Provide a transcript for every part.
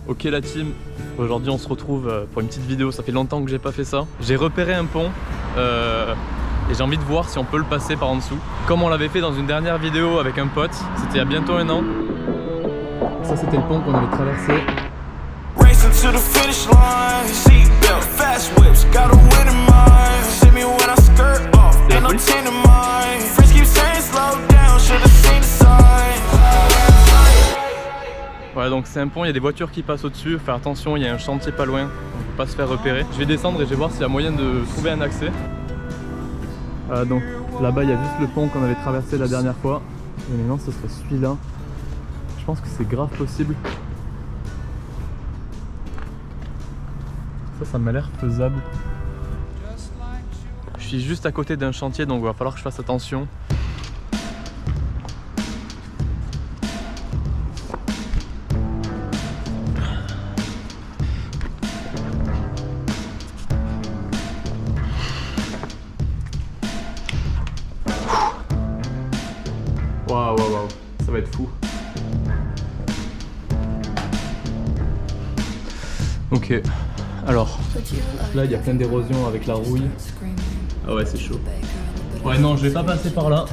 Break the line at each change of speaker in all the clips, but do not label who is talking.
Ok la team, aujourd'hui on se retrouve pour une petite vidéo, ça fait longtemps que j'ai pas fait ça. J'ai repéré un pont et j'ai envie de voir si on peut le passer par en dessous. Comme on l'avait fait dans une dernière vidéo avec un pote, c'était il y a bientôt un an. Ça c'était le pont qu'on avait traversé. Voilà, donc c'est un pont, il y a des voitures qui passent au-dessus, faire attention, il y a un chantier pas loin, on ne peut pas se faire repérer. Je vais descendre et je vais voir s'il y a moyen de trouver un accès. Donc là-bas il y a juste le pont qu'on avait traversé la dernière fois. Et maintenant ce serait celui-là. Je pense que c'est grave possible. Ça m'a l'air faisable. Je suis juste à côté d'un chantier donc il va falloir que je fasse attention. Waouh, ça va être fou. Ok, alors là il y a plein d'érosion avec la rouille. Ah ouais, c'est chaud. Ouais, non, je vais pas passer par là.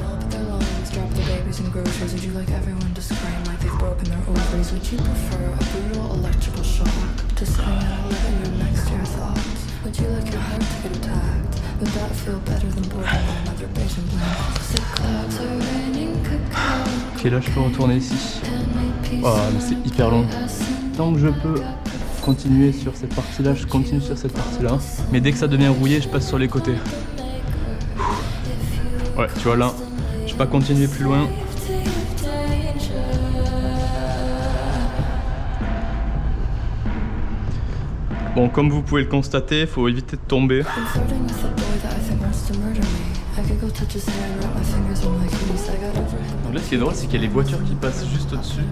Ok, là je peux retourner ici. Oh, mais c'est hyper long. Tant que je peux continuer sur cette partie là, je continue sur cette partie là. Mais dès que ça devient rouillé, je passe sur les côtés. Ouais, tu vois là, je vais pas continuer plus loin. Bon, comme vous pouvez le constater, il faut éviter de tomber. Donc là, ce qui est drôle, c'est qu'il y a les voitures qui passent juste au-dessus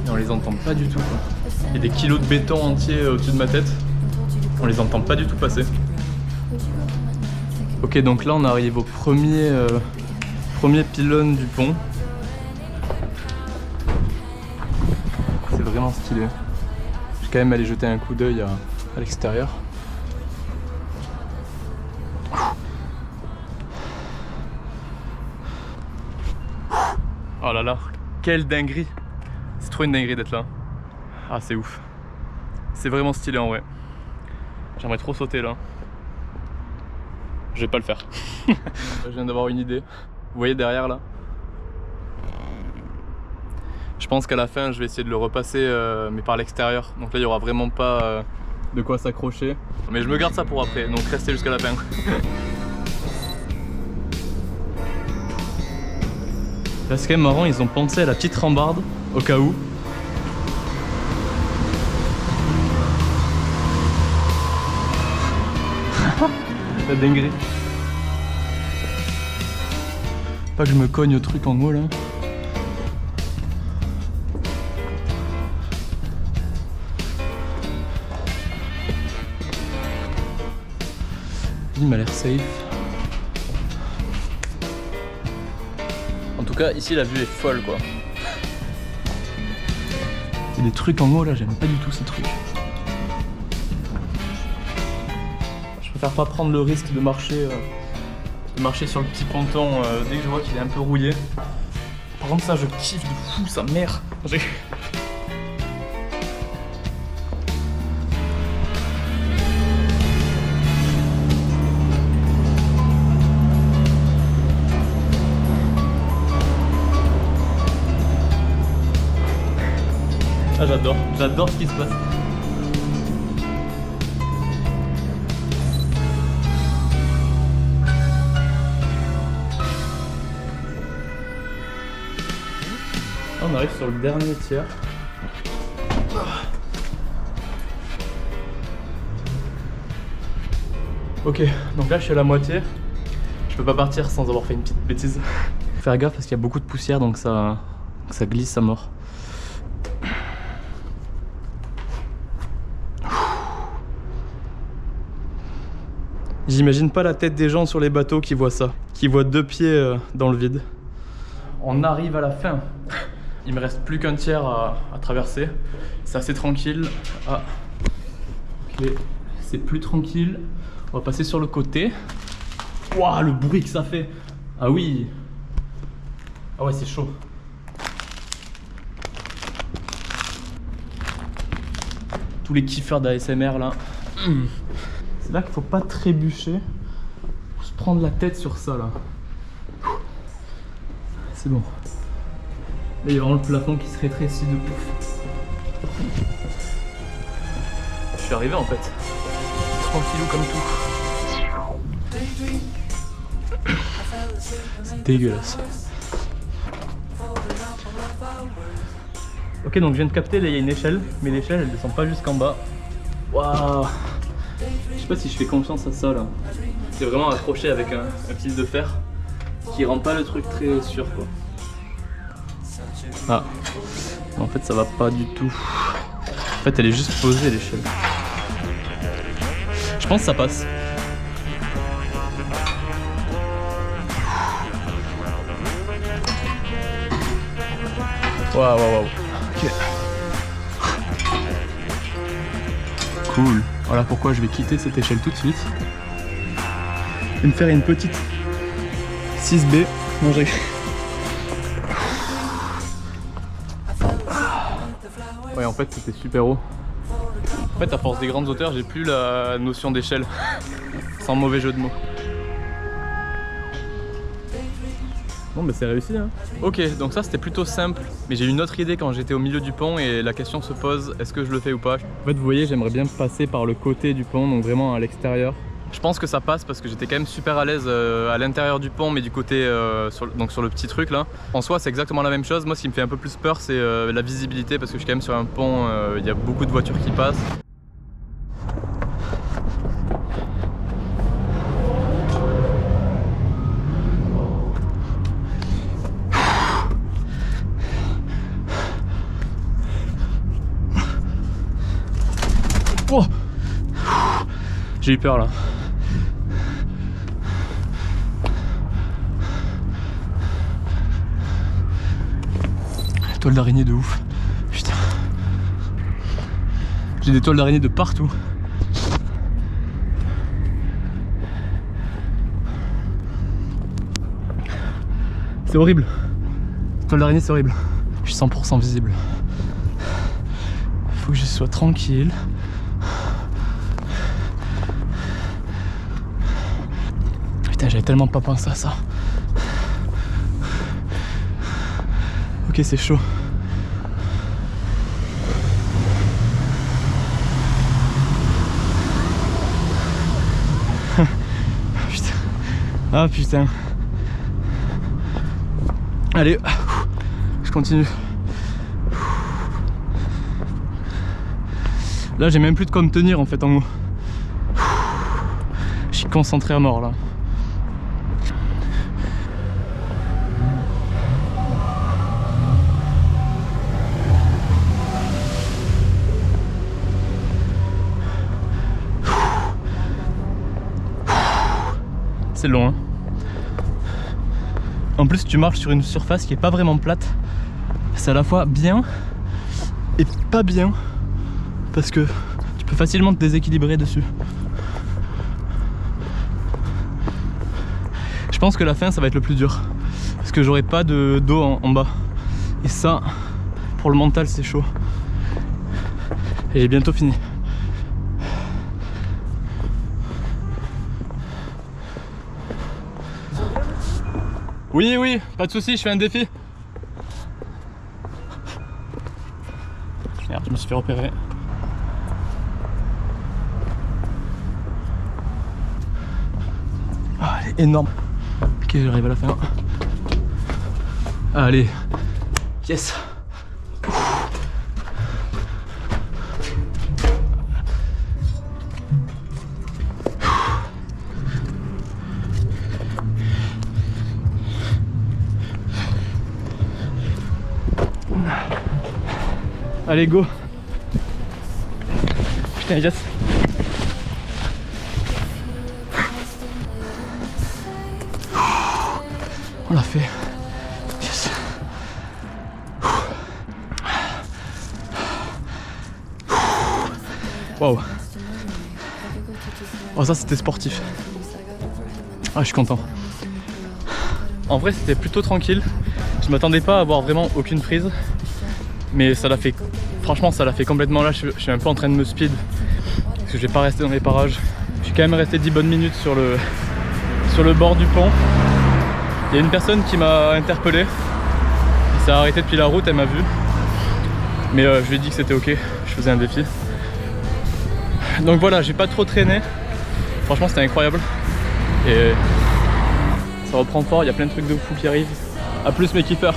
et on les entend pas du tout, quoi. Il y a des kilos de béton entiers au-dessus de ma tête, on les entend pas du tout passer. Ok, donc là on arrive au premier pylône du pont. C'est vraiment stylé. Je vais quand même aller jeter un coup d'œil à l'extérieur. Oh là là, quelle dinguerie! C'est trop une dinguerie d'être là. Ah, c'est ouf. C'est vraiment stylé en vrai. J'aimerais trop sauter là. Je vais pas le faire. Je viens d'avoir une idée. Vous voyez derrière là? Je pense qu'à la fin je vais essayer de le repasser mais par l'extérieur. Donc là il y aura vraiment pas de quoi s'accrocher. Mais je me garde ça pour après, donc restez jusqu'à la fin. Là c'est quand même marrant, ils ont pensé à la petite rambarde au cas où. La dinguerie. Pas que je me cogne au truc en haut là. Il m'a l'air safe. En tout cas, ici la vue est folle quoi. Il y a des trucs en haut là, j'aime pas du tout ces trucs. Je préfère pas prendre le risque de marcher sur le petit ponton dès que je vois qu'il est un peu rouillé. Par contre ça je kiffe de fou, sa mère. Ah j'adore ce qui se passe. On arrive sur le dernier tiers. Ok, donc là je suis à la moitié. Je peux pas partir sans avoir fait une petite bêtise. Faut faire gaffe parce qu'il y a beaucoup de poussière donc ça glisse à mort. J'imagine pas la tête des gens sur les bateaux qui voient ça, qui voient 2 pieds dans le vide. On arrive à la fin. Il me reste plus qu'un tiers à traverser. C'est assez tranquille. Ah, ok, c'est plus tranquille. On va passer sur le côté. Waouh, le bruit que ça fait. Ah oui. Ah ouais, c'est chaud. Tous les kiffeurs d'ASMR là. C'est là qu'il faut pas trébucher. Faut se prendre la tête sur ça là. C'est bon. Là, il y a vraiment le plafond qui se rétrécit de ouf. Je suis arrivé en fait. Tranquillou comme tout. C'est dégueulasse. Ok, donc je viens de capter, là il y a une échelle, mais l'échelle elle descend pas jusqu'en bas. Waouh! Je sais pas si je fais confiance à ça là. C'est vraiment accroché avec un fil de fer qui rend pas le truc très sûr quoi. Ah, en fait ça va pas du tout. En fait elle est juste posée l'échelle. Je pense que ça passe. Waouh, waouh, waouh. Ok. Cool. Voilà pourquoi je vais quitter cette échelle tout de suite. Je vais me faire une petite 6B. Non, j'ai... Ouais, en fait c'était super haut. En fait à force des grandes hauteurs j'ai plus la notion d'échelle. Sans mauvais jeu de mots. Bon bah c'est réussi hein. Ok, donc ça c'était plutôt simple. Mais j'ai eu une autre idée quand j'étais au milieu du pont et la question se pose, est-ce que je le fais ou pas? En fait vous voyez j'aimerais bien passer par le côté du pont, donc vraiment à l'extérieur. Je pense que ça passe parce que j'étais quand même super à l'aise à l'intérieur du pont mais du côté donc sur le petit truc là. En soi c'est exactement la même chose. Moi ce qui me fait un peu plus peur c'est la visibilité parce que je suis quand même sur un pont, il y a beaucoup de voitures qui passent. Oh, j'ai eu peur là. Toile d'araignée de ouf. Putain. J'ai des toiles d'araignée de partout. C'est horrible. Toile d'araignée c'est horrible. Je suis 100% visible. Faut que je sois tranquille. Putain, j'avais tellement pas pensé à ça. Ok, c'est chaud. Putain. Ah putain. Allez, je continue. Là, j'ai même plus de quoi me tenir en fait en haut. Je suis concentré à mort là. C'est long hein. En plus tu marches sur une surface qui est pas vraiment plate. C'est à la fois bien et pas bien. Parce que tu peux facilement te déséquilibrer dessus. Je pense que la fin ça va être le plus dur. Parce que j'aurai pas d'eau en bas. Et ça, pour le mental c'est chaud. Et j'ai bientôt fini. Oui, oui, pas de soucis, je fais un défi. Merde, je me suis fait repérer. Ah, elle est énorme. Ok, j'arrive à la fin. Allez, yes. Allez, go. Putain, yes. On l'a fait. Yes. Waouh. Oh ça c'était sportif. Ah je suis content. En vrai c'était plutôt tranquille. Je m'attendais pas à avoir vraiment aucune prise. Mais ça l'a fait. Franchement ça l'a fait complètement. Là je suis un peu en train de me speed. Parce que je vais pas rester dans les parages. Je suis quand même resté 10 bonnes minutes sur le bord du pont. Il y a une personne qui m'a interpellé. Elle s'est arrêtée depuis la route, elle m'a vu. Mais je lui ai dit que c'était ok, je faisais un défi. Donc voilà, j'ai pas trop traîné. Franchement c'était incroyable. Et ça reprend fort, il y a plein de trucs de fou qui arrivent. A plus mes kiffeurs.